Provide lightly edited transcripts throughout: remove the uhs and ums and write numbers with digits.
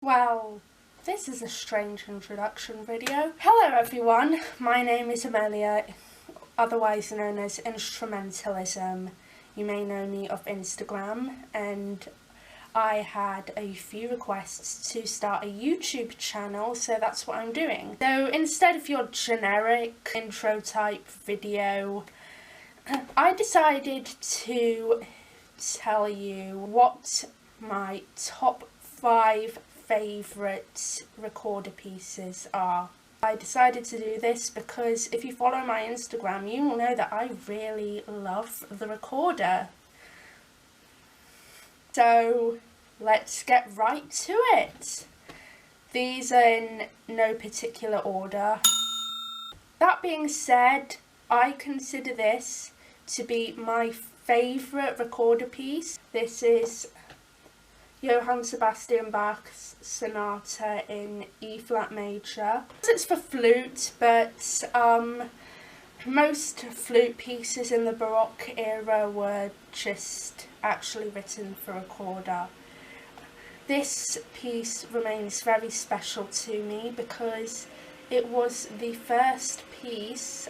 Well, this is a strange introduction video. Hello everyone, my name is Amelia, otherwise known as Instrumentalism. You may know me off Instagram, and I had a few requests to start a YouTube channel, so that's what I'm doing. So instead of your generic intro type video, I decided to tell you what my top 5 favourite recorder pieces are. I decided to do this because if you follow my Instagram, you will know that I really love the recorder. So let's get right to it. These are in no particular order. That being said, I consider this to be my favourite recorder piece. This is Johann Sebastian Bach's Sonata in E flat major. It's for flute, but most flute pieces in the Baroque era were just actually written for recorder. This piece remains very special to me because it was the first piece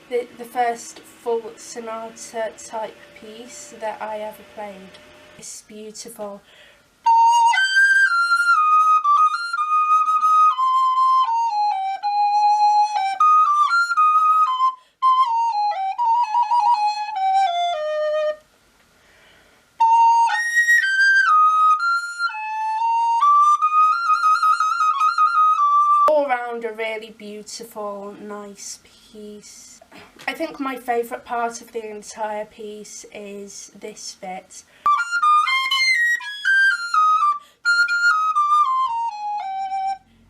the first full sonata type piece that I ever played. It's beautiful. All round a really beautiful, nice piece. I think my favourite part of the entire piece is this bit.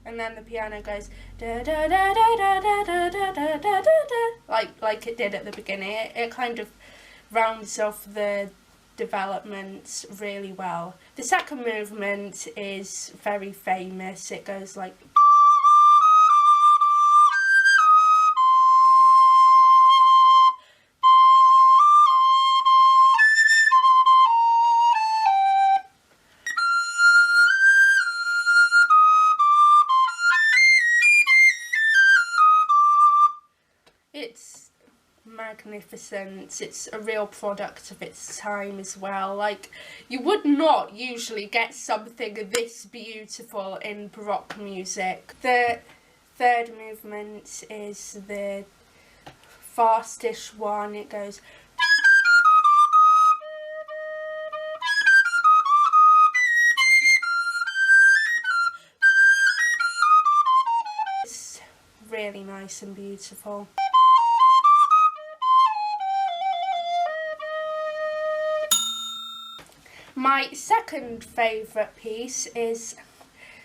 And then the piano goes da da da da da da da da da da da, like it did at the beginning. It kind of rounds off the development really well. The second movement is very famous. It goes like it's magnificent. It's a real product of its time as well. Like, you would not usually get something this beautiful in Baroque music. The third movement is the fastish one. It goes it's really nice and beautiful. My second favourite piece is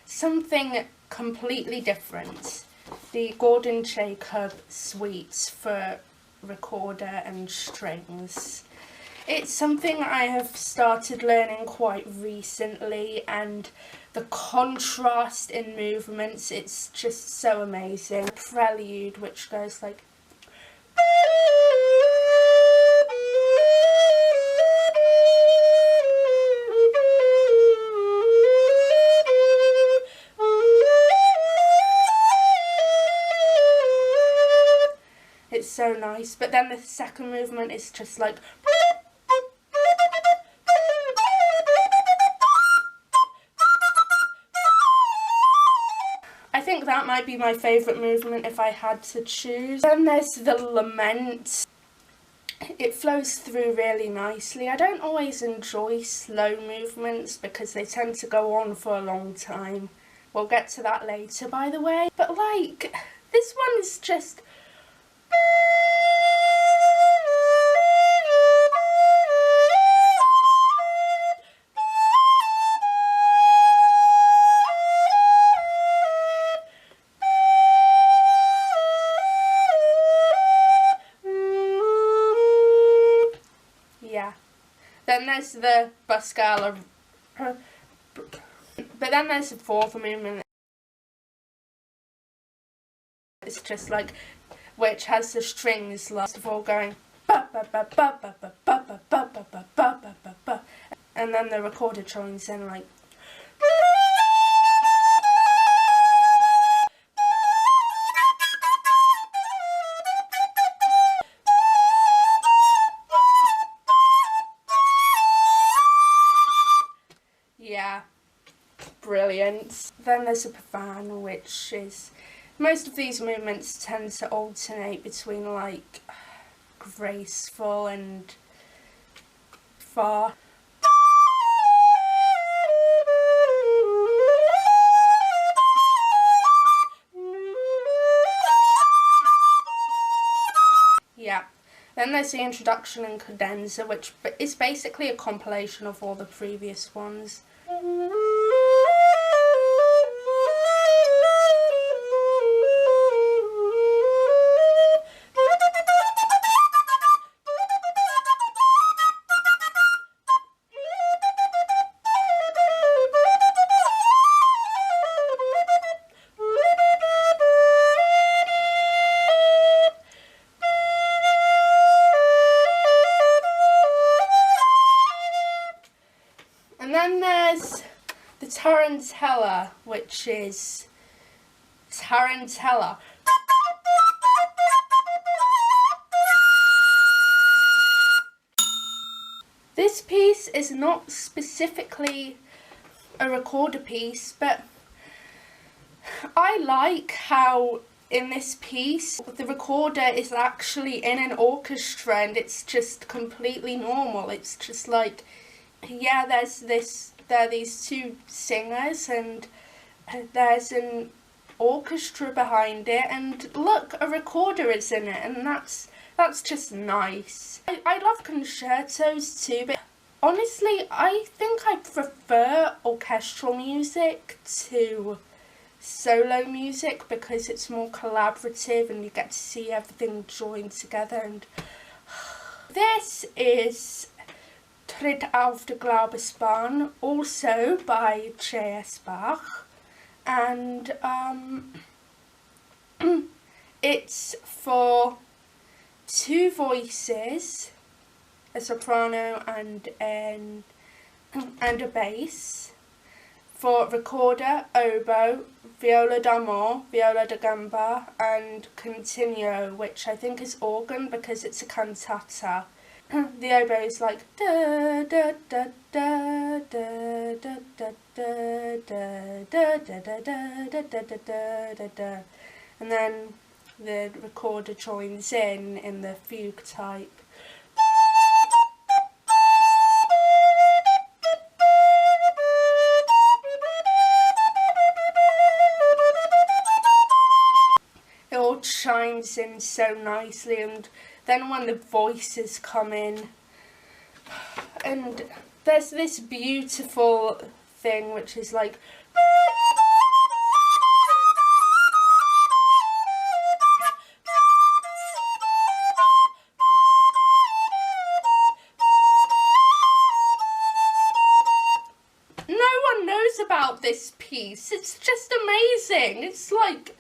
something completely different. The Gordon Jacob Suite for recorder and strings. It's something I have started learning quite recently, and the contrast in movements, it's just so amazing. Prelude, which goes like it's so nice, but then the second movement is just like I think that might be my favourite movement if I had to choose. Then there's the lament. It flows through really nicely. I don't always enjoy slow movements because they tend to go on for a long time. We'll get to that later, by the way. But like, this one's just yeah. Then there's the Buscala, but then there's the fourth movement. It's just like, which has the strings last of all going ba ba ba ba ba ba ba ba ba ba ba ba ba ba, and then the recorder joins in like brilliant. Then there's a profane, which is, most of these movements tend to alternate between like graceful and far. Yeah. Then there's the introduction and cadenza, which is basically a compilation of all the previous ones. And then there's the tarantella, which is tarantella. This piece is not specifically a recorder piece, but I like how in this piece the recorder is actually in an orchestra and it's just completely normal. It's just like, yeah, there are these two singers and there's an orchestra behind it, and look, a recorder is in it, and that's just nice. I love concertos too, but honestly I think I prefer orchestral music to solo music because it's more collaborative and you get to see everything joined together. And this is Tritt auf der Glaubensbahn, also by J.S. Bach, and it's for two voices, a soprano and a bass, for recorder, oboe, viola d'amore, viola da gamba, and continuo, which I think is organ because it's a cantata. The oboe is like da da da da da da da da da da da da da da da da, and then the recorder joins in the fugue type. It all chimes in so nicely, and then when the voices come in, and there's this beautiful thing which is like no one knows about this piece. It's just amazing. It's like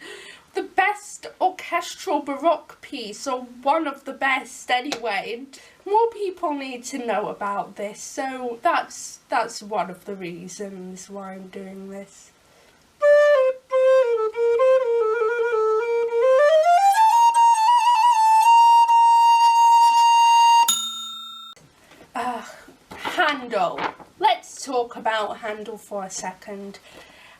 the best orchestral Baroque piece, or one of the best anyway, and more people need to know about this, so that's one of the reasons why I'm doing this. Handel. Let's talk about Handel for a second.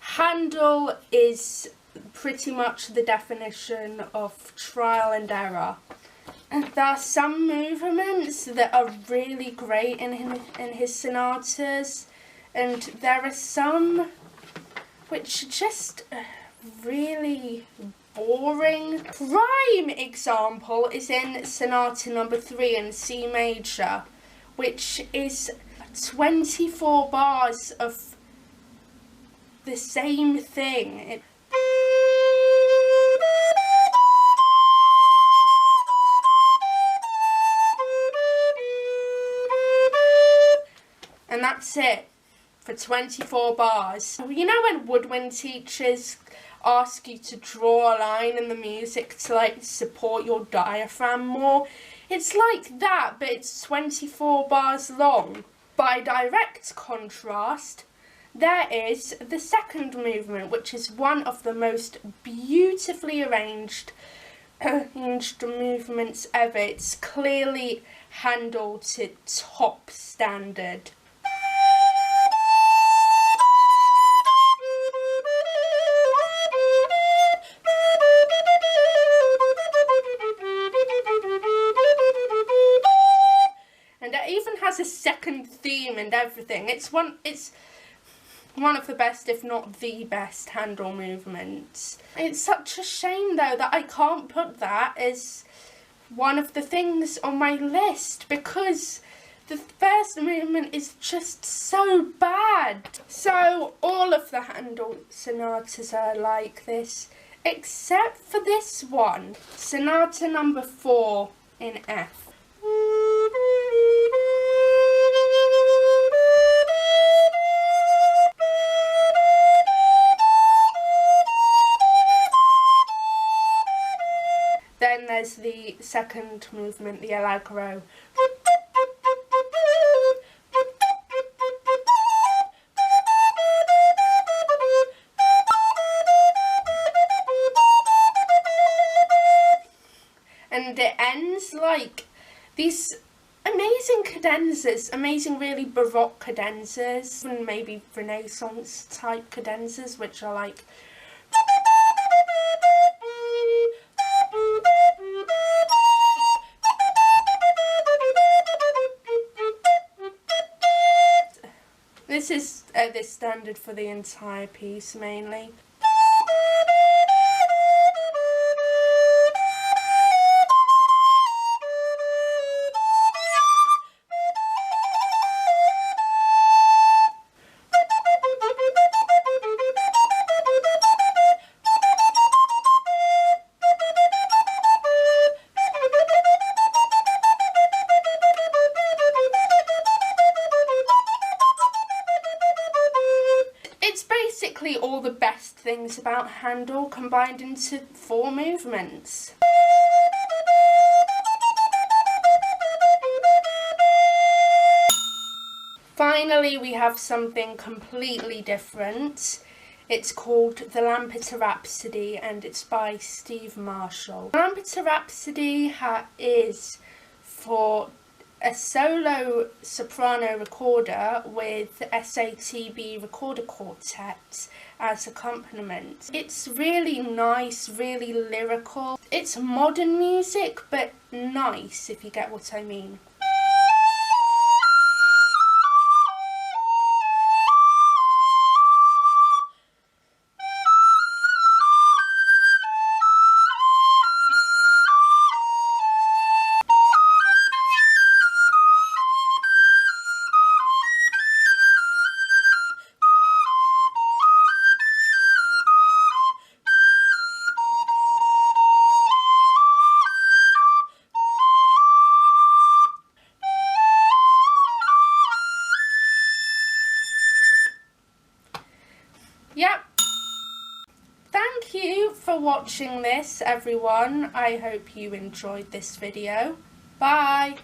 Handel is pretty much the definition of trial and error. There are some movements that are really great in his sonatas, and there are some which are just really boring. Prime example is in Sonata number 3 in C major, which is 24 bars of the same thing. And that's it for 24 bars. You know when woodwind teachers ask you to draw a line in the music to like support your diaphragm more? It's like that, but it's 24 bars long. By direct contrast, there is the second movement, which is one of the most beautifully arranged movements ever. It's clearly Handel to top standard. theme and everything. It's one of the best, if not the best, Handel movements. It's such a shame though that I can't put that as one of the things on my list, because the first movement is just so bad. So all of the Handel sonatas are like this, except for this one, Sonata number 4 in F. Then there's the second movement, the Allegro. And it ends like these amazing cadenzas, amazing really baroque cadenzas, and maybe Renaissance type cadenzas, which are like this is the standard for the entire piece mainly. Basically all the best things about Handel combined into 4 movements. Finally, we have something completely different. It's called the Lampeter Rhapsody and it's by Steve Marshall. Lampeter Rhapsody is for a solo soprano recorder with SATB recorder quartet as accompaniment. It's really nice, really lyrical. It's modern music, but nice, if you get what I mean. Yep. Thank you for watching this, everyone. I hope you enjoyed this video. Bye.